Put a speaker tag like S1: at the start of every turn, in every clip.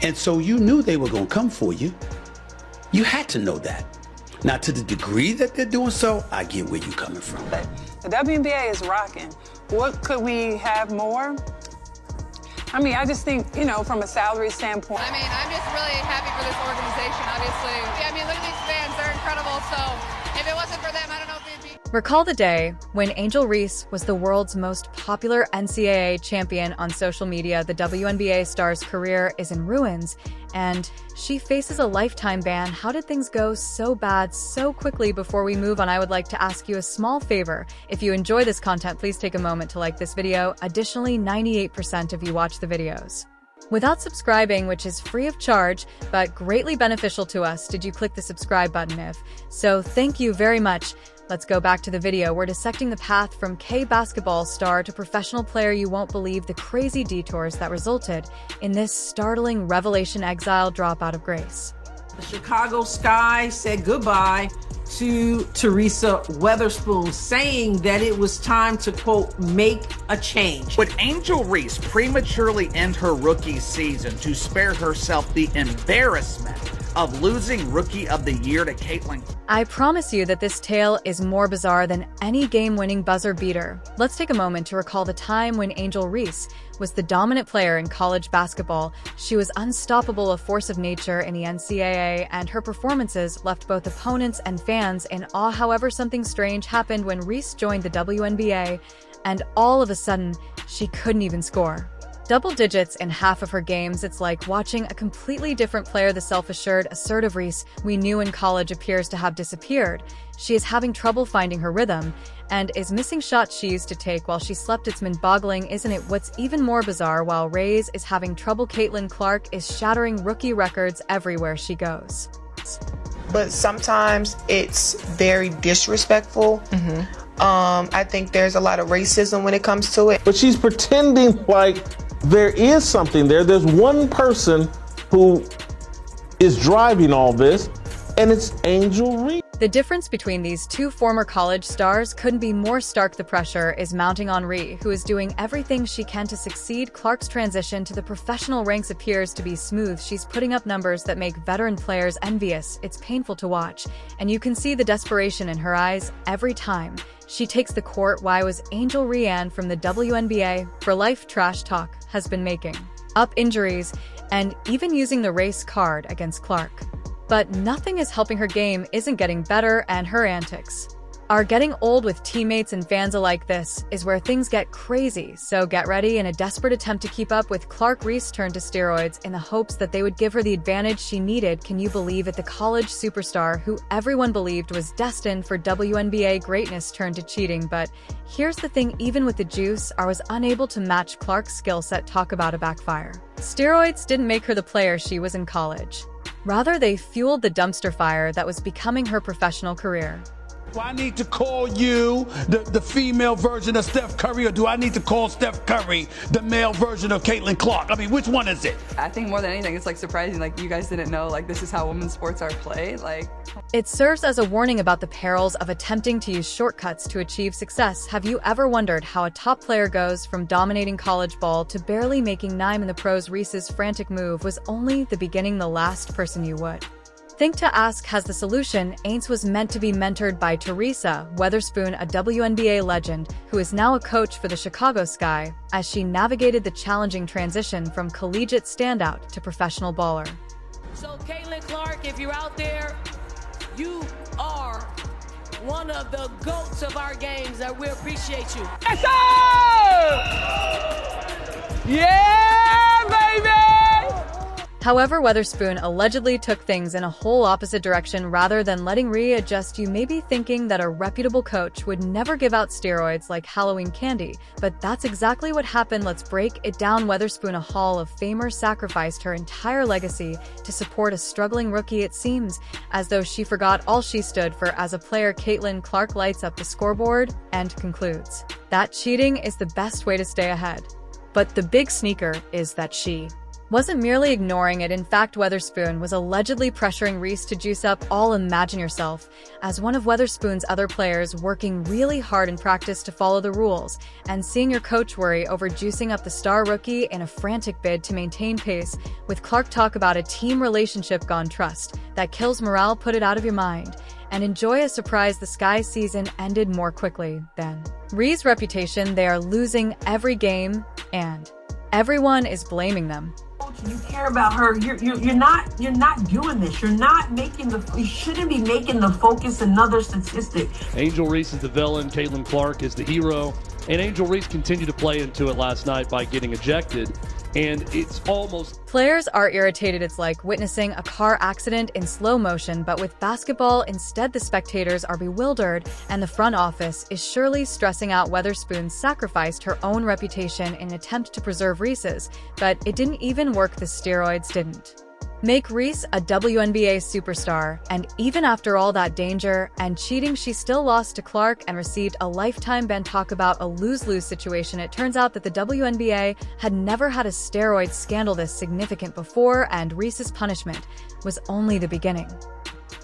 S1: And so you knew they were going to come for you. You had to know that. Now, to the degree that they're doing so, I get where you're coming from.
S2: The WNBA is rocking. What could we have more? I mean, I just think, you know, from a salary standpoint.
S3: I mean, I'm just really happy for this organization, obviously. I mean, look at these fans. They're incredible. So if it wasn't for them, I don't know if it'd be.
S4: Recall the day when Angel Reese was the world's most popular NCAA champion on social media. The WNBA star's career is in ruins, and she faces a lifetime ban. How did things go so bad so quickly? Before we move on, I would like to ask you a small favor. If you enjoy this content, please take a moment to like this video. Additionally, 98% of you watch the videos without subscribing, which is free of charge, but greatly beneficial to us. Did you click the subscribe button? If so, thank you very much. Let's go back to the video. We're dissecting the path from K-basketball star to professional player. You won't believe the crazy detours that resulted in this startling revelation: exile, drop out of grace.
S5: The Chicago Sky said goodbye to Teresa Weatherspoon, saying that it was time to, quote, make a change.
S6: Would Angel Reese prematurely end her rookie season to spare herself the embarrassment of losing Rookie of the Year to Caitlin?
S4: I promise you that this tale is more bizarre than any game-winning buzzer beater. Let's take a moment to recall the time when Angel Reese was the dominant player in college basketball. She was unstoppable, a force of nature in the NCAA, and her performances left both opponents and fans in awe. However, something strange happened when Reese joined the WNBA, and all of a sudden, she couldn't even score double digits in half of her games. It's like watching a completely different player. The self-assured, assertive Reese we knew in college appears to have disappeared. She is having trouble finding her rhythm and is missing shots she used to take while she slept. It's mind-boggling, isn't it? What's even more bizarre, while Reese is having trouble, Caitlin Clark is shattering rookie records everywhere she goes.
S7: But sometimes it's very disrespectful. I think there's a lot of racism when it comes to it.
S8: But she's pretending like there is something there. There's one person who is driving all this, and it's Angel Reese.
S4: The difference between these two former college stars couldn't be more stark. The pressure is mounting on Reese, who is doing everything she can to succeed. Clark's transition to the professional ranks appears to be smooth. She's putting up numbers that make veteran players envious. It's painful to watch, and you can see the desperation in her eyes every time she takes the court. Why was Angel Reese from the WNBA for life? Trash talk has been making up injuries and even using the race card against Clark. But nothing is helping. Her game isn't getting better, and her antics are getting old. With teammates and fans alike, this is where things get crazy. So get ready. In a desperate attempt to keep up with Clark, Reese turned to steroids in the hopes that they would give her the advantage she needed. Can you believe it? The college superstar who everyone believed was destined for WNBA greatness turned to cheating. But here's the thing, even with the juice, I was unable to match Clark's skill set. Talk about a backfire. Steroids didn't make her the player she was in college. Rather, they fueled the dumpster fire that was becoming her professional career.
S1: Do I need to call you the female version of Steph Curry, or do I need to call Steph Curry the male version of Caitlin Clark? I mean, which one is it?
S9: I think more than anything, it's like surprising, like you guys didn't know, like this is how women's sports are played. Like,
S4: it serves as a warning about the perils of attempting to use shortcuts to achieve success. Have you ever wondered how a top player goes from dominating college ball to barely making nine in the pros? Reese's frantic move was only the beginning. The last person you would think to ask has the solution. Aints was meant to be mentored by Teresa Weatherspoon, a WNBA legend who is now a coach for the Chicago Sky, as she navigated the challenging transition from collegiate standout to professional baller.
S10: So Caitlin Clark, if you're out there, you are one of the GOATs of our games, and we appreciate you.
S2: Yes, sir! Yeah, baby!
S4: However, Weatherspoon allegedly took things in a whole opposite direction. Rather than letting Reese adjust, you may be thinking that a reputable coach would never give out steroids like Halloween candy, but that's exactly what happened. Let's break it down. Weatherspoon, a Hall of Famer, sacrificed her entire legacy to support a struggling rookie. It seems as though she forgot all she stood for as a player. Caitlin Clark lights up the scoreboard and concludes that cheating is the best way to stay ahead. But the big sneaker is that she wasn't merely ignoring it. In fact, Weatherspoon was allegedly pressuring Reese to juice up all Imagine Yourself, as one of Weatherspoon's other players working really hard in practice to follow the rules, and seeing your coach worry over juicing up the star rookie in a frantic bid to maintain pace, with Clark talk about a team relationship gone trust that kills morale, put it out of your mind, and enjoy a surprise. The Sky season ended more quickly than Reese's reputation. They are losing every game, and everyone is blaming them.
S5: You care about her. You're not doing this. You shouldn't be making the focus another statistic.
S11: Angel Reese is the villain, Caitlin Clark is the hero, and Angel Reese continued to play into it last night by getting ejected. And it's almost...
S4: Players are irritated. It's like witnessing a car accident in slow motion, but with basketball, instead the spectators are bewildered, and the front office is surely stressing out. Weatherspoon sacrificed her own reputation in an attempt to preserve Reese's, but it didn't even work. The steroids didn't make Reese a WNBA superstar, and even after all that danger and cheating, she still lost to Clark and received a lifetime ban. Talk about a lose-lose situation. It turns out that the WNBA had never had a steroid scandal this significant before, and Reese's punishment was only the beginning.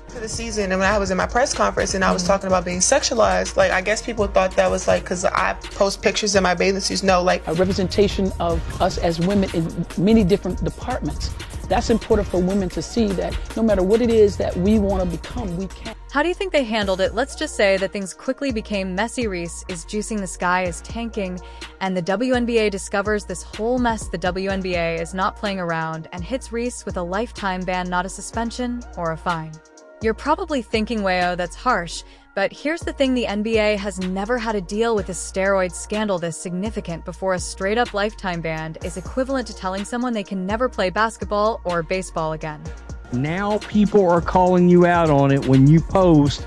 S7: For the season, and when I was in my press conference and I was talking about being sexualized, like, I guess people thought that was like because I post pictures in my bathing suits. No, like
S12: a representation of us as women in many different departments. That's important for women to see, that no matter what it is that we want to become, we can.
S4: How do you think they handled it? Let's just say that things quickly became messy. Reese is juicing, the Sky is tanking, and the WNBA discovers this whole mess. The WNBA is not playing around and hits Reese with a lifetime ban, not a suspension or a fine. You're probably thinking, "Wayo, that's harsh." But here's the thing, the NBA has never had to deal with a steroid scandal this significant before. A straight-up lifetime ban is equivalent to telling someone they can never play basketball or baseball again.
S13: Now people are calling you out on it when you post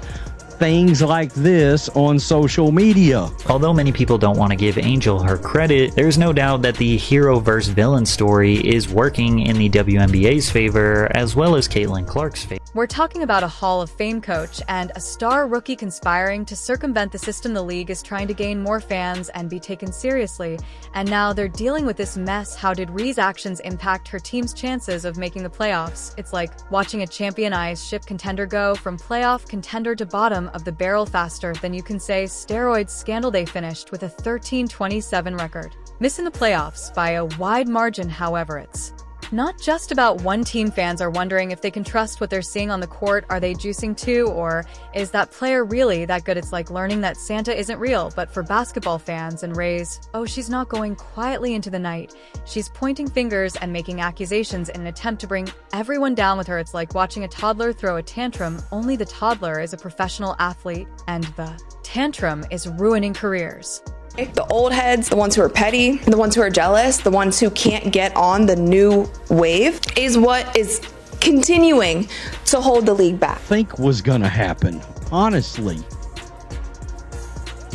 S13: things like this on social media.
S14: Although many people don't want to give Angel her credit, there's no doubt that the hero versus villain story is working in the WNBA's favor as well as Caitlin Clark's favor.
S4: We're talking about a Hall of Fame coach and a star rookie conspiring to circumvent the system. The league is trying to gain more fans and be taken seriously, and now they're dealing with this mess. How did Reese's actions impact her team's chances of making the playoffs? It's like watching a championized ship contender go from playoff contender to bottom of the barrel faster than you can say steroids scandal. They finished with a 13-27 record, missing the playoffs by a wide margin. However, it's not just about one team. Fans are wondering if they can trust what they're seeing on the court. Are they juicing too, or is that player really that good? It's like learning that Santa isn't real. But for basketball fans and Rays, oh, she's not going quietly into the night. She's pointing fingers and making accusations in an attempt to bring everyone down with her. It's like watching a toddler throw a tantrum, only the toddler is a professional athlete, and the tantrum is ruining careers.
S15: The old heads, the ones who are petty, the ones who are jealous, the ones who can't get on the new wave is what is continuing to hold the league back.
S13: Think was gonna happen, honestly.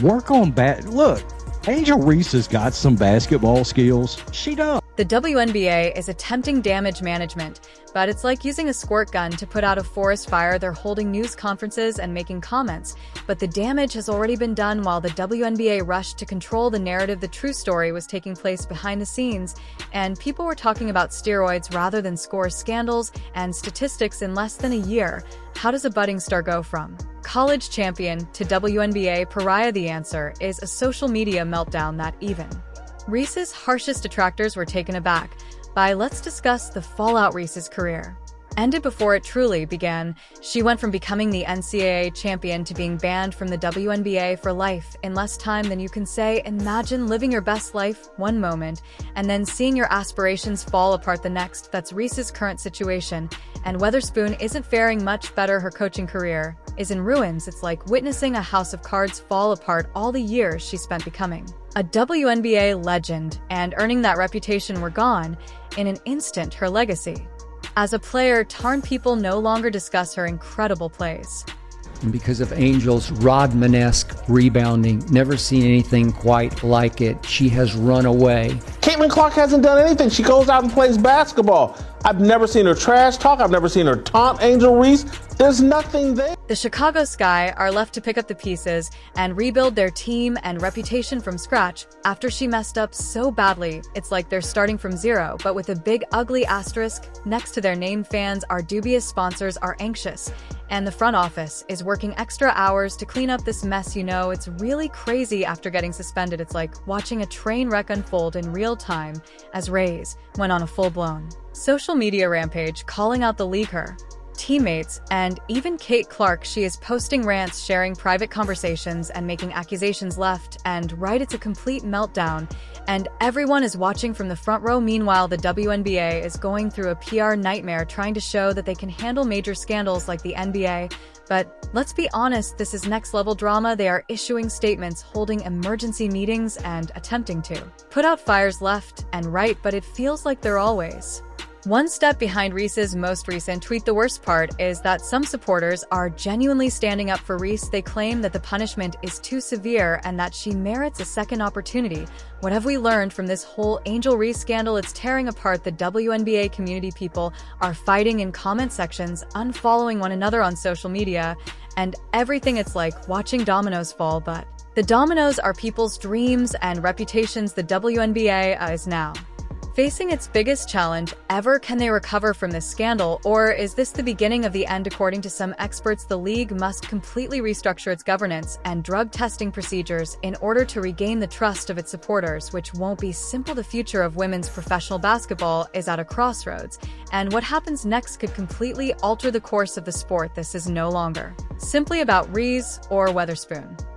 S13: Work on look, Angel Reese has got some basketball skills. She does.
S4: The WNBA is attempting damage management, but it's like using a squirt gun to put out a forest fire. They're holding news conferences and making comments, but the damage has already been done. While the WNBA rushed to control the narrative, the true story was taking place behind the scenes, and people were talking about steroids rather than score scandals and statistics in less than a year. How does a budding star go from college champion to WNBA pariah? The answer is a social media meltdown that even Reese's harshest detractors were taken aback by. Let's discuss the fallout. Reese's career ended before it truly began. She went from becoming the NCAA champion to being banned from the WNBA for life in less time than you can say. Imagine living your best life one moment and then seeing your aspirations fall apart the next. That's Reese's current situation, and Weatherspoon isn't faring much better. Her coaching career is in ruins. It's like witnessing a house of cards fall apart. All the years she spent becoming a WNBA legend and earning that reputation were gone in an instant. Her legacy as a player tarn. People no longer discuss her incredible plays.
S16: And because of Angel's Rodman-esque rebounding, never seen anything quite like it. She has run away
S8: Caitlin Clark hasn't done anything. She goes out and plays basketball. I've never seen her trash talk. I've never seen her taunt Angel Reese. There's nothing there.
S4: The Chicago Sky are left to pick up the pieces and rebuild their team and reputation from scratch after she messed up so badly. It's like they're starting from zero, but with a big ugly asterisk next to their name. Fans, our dubious sponsors are anxious, and the front office is working extra hours to clean up this mess. You know, it's really crazy after getting suspended. It's like watching a train wreck unfold in real time as Rays went on a full-blown social media rampage, calling out the league, her teammates, and even Kate Clark. She is posting rants, sharing private conversations, and making accusations left and right. It's a complete meltdown, and everyone is watching from the front row. Meanwhile, the WNBA is going through a PR nightmare, trying to show that they can handle major scandals like the NBA. But let's be honest, this is next-level drama. They are issuing statements, holding emergency meetings, and attempting to put out fires left and right, but it feels like they're always one step behind Reese's most recent tweet. The worst part is that some supporters are genuinely standing up for Reese. They claim that the punishment is too severe and that she merits a second opportunity. What have we learned from this whole Angel Reese scandal? It's tearing apart the WNBA community. People are fighting in comment sections, unfollowing one another on social media, and everything. It's like watching dominoes fall, but the dominoes are people's dreams and reputations. The WNBA is now facing its biggest challenge ever. Can they recover from this scandal, or is this the beginning of the end? According to some experts, the league must completely restructure its governance and drug testing procedures in order to regain the trust of its supporters, which won't be simple. The future of women's professional basketball is at a crossroads, and what happens next could completely alter the course of the sport. This is no longer simply about Reese or Weatherspoon.